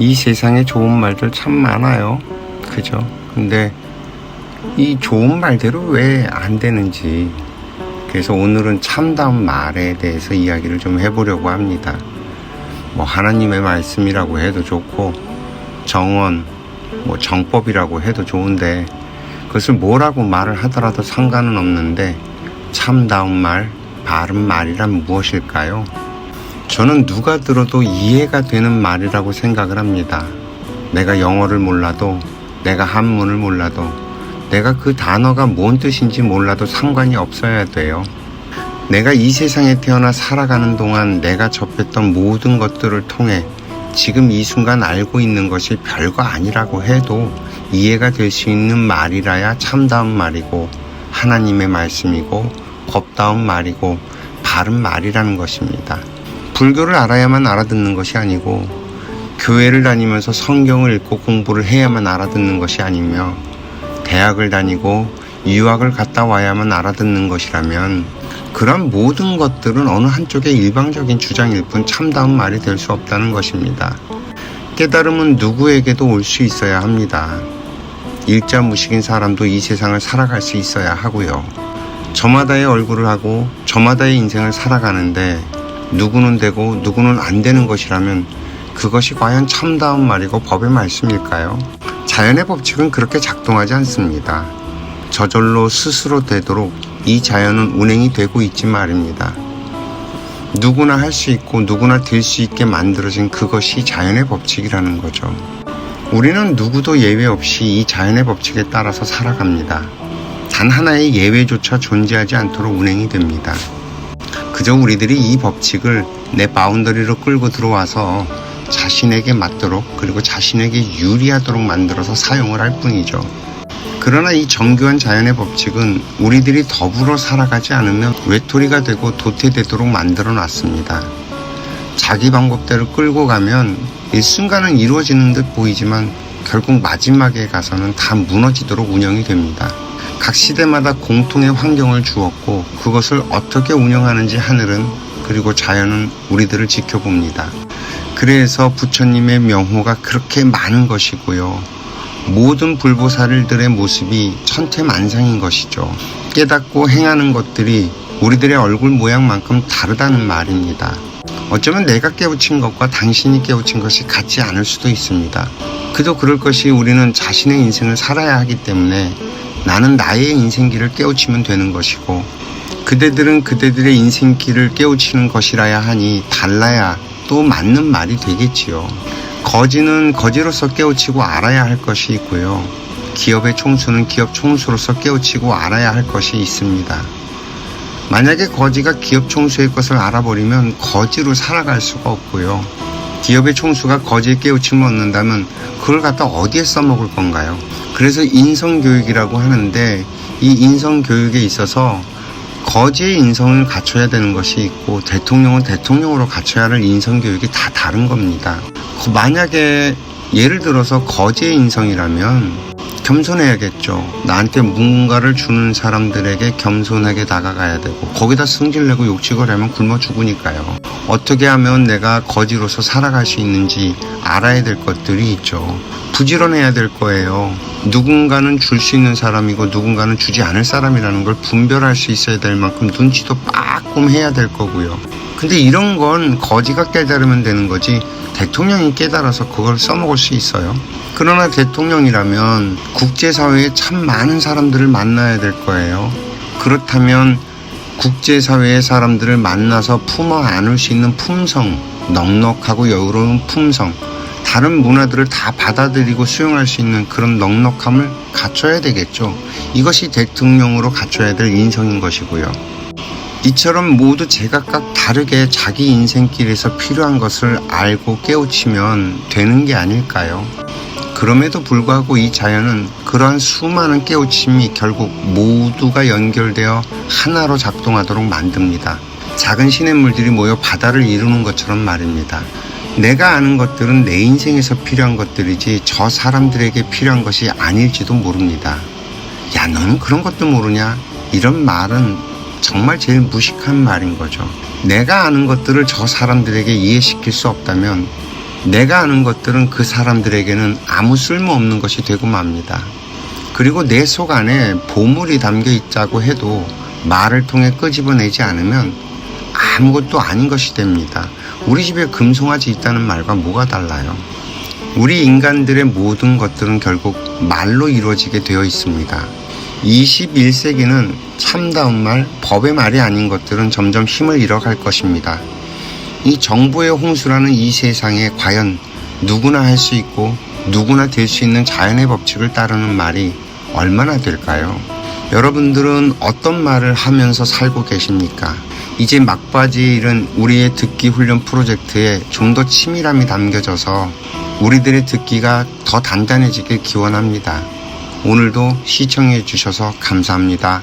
이 세상에 좋은 말들 참 많아요. 그죠? 근데 이 좋은 말대로 왜 안 되는지, 그래서 오늘은 참다운 말에 대해서 이야기를 좀 해보려고 합니다. 뭐 하나님의 말씀이라고 해도 좋고 정언, 뭐 정법이라고 해도 좋은데 그것을 뭐라고 말을 하더라도 상관은 없는데 참다운 말, 바른 말이란 무엇일까요? 저는 누가 들어도 이해가 되는 말이라고 생각을 합니다. 내가 영어를 몰라도, 내가 한문을 몰라도, 내가 그 단어가 뭔 뜻인지 몰라도 상관이 없어야 돼요. 내가 이 세상에 태어나 살아가는 동안 내가 접했던 모든 것들을 통해 지금 이 순간 알고 있는 것이 별거 아니라고 해도 이해가 될 수 있는 말이라야 참다운 말이고 하나님의 말씀이고 법다운 말이고 바른 말이라는 것입니다. 불교를 알아야만 알아듣는 것이 아니고 교회를 다니면서 성경을 읽고 공부를 해야만 알아듣는 것이 아니며 대학을 다니고 유학을 갔다 와야만 알아듣는 것이라면 그런 모든 것들은 어느 한쪽의 일방적인 주장일 뿐 참다운 말이 될 수 없다는 것입니다. 깨달음은 누구에게도 올 수 있어야 합니다. 일자무식인 사람도 이 세상을 살아갈 수 있어야 하고요. 저마다의 얼굴을 하고 저마다의 인생을 살아가는데 누구는 되고 누구는 안 되는 것이라면 그것이 과연 참다운 말이고 법의 말씀일까요? 자연의 법칙은 그렇게 작동하지 않습니다. 저절로 스스로 되도록 이 자연은 운행이 되고 있지 말입니다. 누구나 할 수 있고 누구나 될 수 있게 만들어진 그것이 자연의 법칙이라는 거죠. 우리는 누구도 예외 없이 이 자연의 법칙에 따라서 살아갑니다. 단 하나의 예외조차 존재하지 않도록 운행이 됩니다. 그저 우리들이 이 법칙을 내 바운더리로 끌고 들어와서 자신에게 맞도록 그리고 자신에게 유리하도록 만들어서 사용을 할 뿐이죠. 그러나 이 정교한 자연의 법칙은 우리들이 더불어 살아가지 않으면 외톨이가 되고 도태되도록 만들어 놨습니다. 자기 방법대로 끌고 가면 일순간은 이루어지는 듯 보이지만 결국 마지막에 가서는 다 무너지도록 운영이 됩니다. 각 시대마다 공통의 환경을 주었고 그것을 어떻게 운영하는지 하늘은 그리고 자연은 우리들을 지켜봅니다. 그래서 부처님의 명호가 그렇게 많은 것이고요. 모든 불보살들의 모습이 천태만상인 것이죠. 깨닫고 행하는 것들이 우리들의 얼굴 모양만큼 다르다는 말입니다. 어쩌면 내가 깨우친 것과 당신이 깨우친 것이 같지 않을 수도 있습니다. 그도 그럴 것이 우리는 자신의 인생을 살아야 하기 때문에 나는 나의 인생길을 깨우치면 되는 것이고 그대들은 그대들의 인생길을 깨우치는 것이라야 하니 달라야 또 맞는 말이 되겠지요. 거지는 거지로서 깨우치고 알아야 할 것이 있고요. 기업의 총수는 기업 총수로서 깨우치고 알아야 할 것이 있습니다. 만약에 거지가 기업 총수의 것을 알아버리면 거지로 살아갈 수가 없고요. 기업의 총수가 거지의 깨우침을 얻는다면 그걸 갖다 어디에 써먹을 건가요? 그래서 인성교육이라고 하는데 이 인성교육에 있어서 거지의 인성을 갖춰야 되는 것이 있고 대통령은 대통령으로 갖춰야 할 인성교육이 다 다른 겁니다. 만약에 예를 들어서 거지의 인성이라면 겸손해야겠죠. 나한테 뭔가를 주는 사람들에게 겸손하게 다가가야 되고 거기다 승질내고 욕치고려면 굶어 죽으니까요. 어떻게 하면 내가 거지로서 살아갈 수 있는지 알아야 될 것들이 있죠. 부지런해야 될 거예요. 누군가는 줄 수 있는 사람이고 누군가는 주지 않을 사람이라는 걸 분별할 수 있어야 될 만큼 눈치도 빠끔 해야 될 거고요. 근데 이런 건 거지가 깨달으면 되는 거지 대통령이 깨달아서 그걸 써먹을 수 있어요. 그러나 대통령이라면 국제사회에 참 많은 사람들을 만나야 될 거예요. 그렇다면 국제사회의 사람들을 만나서 품어 안을 수 있는 품성, 넉넉하고 여유로운 품성, 다른 문화들을 다 받아들이고 수용할 수 있는 그런 넉넉함을 갖춰야 되겠죠. 이것이 대통령으로 갖춰야 될 인성인 것이고요. 이처럼 모두 제각각 다르게 자기 인생길에서 필요한 것을 알고 깨우치면 되는 게 아닐까요? 그럼에도 불구하고 이 자연은 그러한 수많은 깨우침이 결국 모두가 연결되어 하나로 작동하도록 만듭니다. 작은 시냇물들이 모여 바다를 이루는 것처럼 말입니다. 내가 아는 것들은 내 인생에서 필요한 것들이지 저 사람들에게 필요한 것이 아닐지도 모릅니다. 야, 너는 그런 것도 모르냐? 이런 말은 정말 제일 무식한 말인 거죠. 내가 아는 것들을 저 사람들에게 이해시킬 수 없다면 내가 아는 것들은 그 사람들에게는 아무 쓸모없는 것이 되고 맙니다. 그리고 내 속 안에 보물이 담겨 있다고 해도 말을 통해 끄집어내지 않으면 아무것도 아닌 것이 됩니다. 우리 집에 금송아지 있다는 말과 뭐가 달라요? 우리 인간들의 모든 것들은 결국 말로 이루어지게 되어 있습니다. 21세기는 참다운 말, 법의 말이 아닌 것들은 점점 힘을 잃어갈 것입니다. 이 정보의 홍수라는 이 세상에 과연 누구나 할 수 있고 누구나 될 수 있는 자연의 법칙을 따르는 말이 얼마나 될까요? 여러분들은 어떤 말을 하면서 살고 계십니까? 이제 막바지에 이른 우리의 듣기 훈련 프로젝트에 좀 더 치밀함이 담겨져서 우리들의 듣기가 더 단단해지길 기원합니다. 오늘도 시청해 주셔서 감사합니다.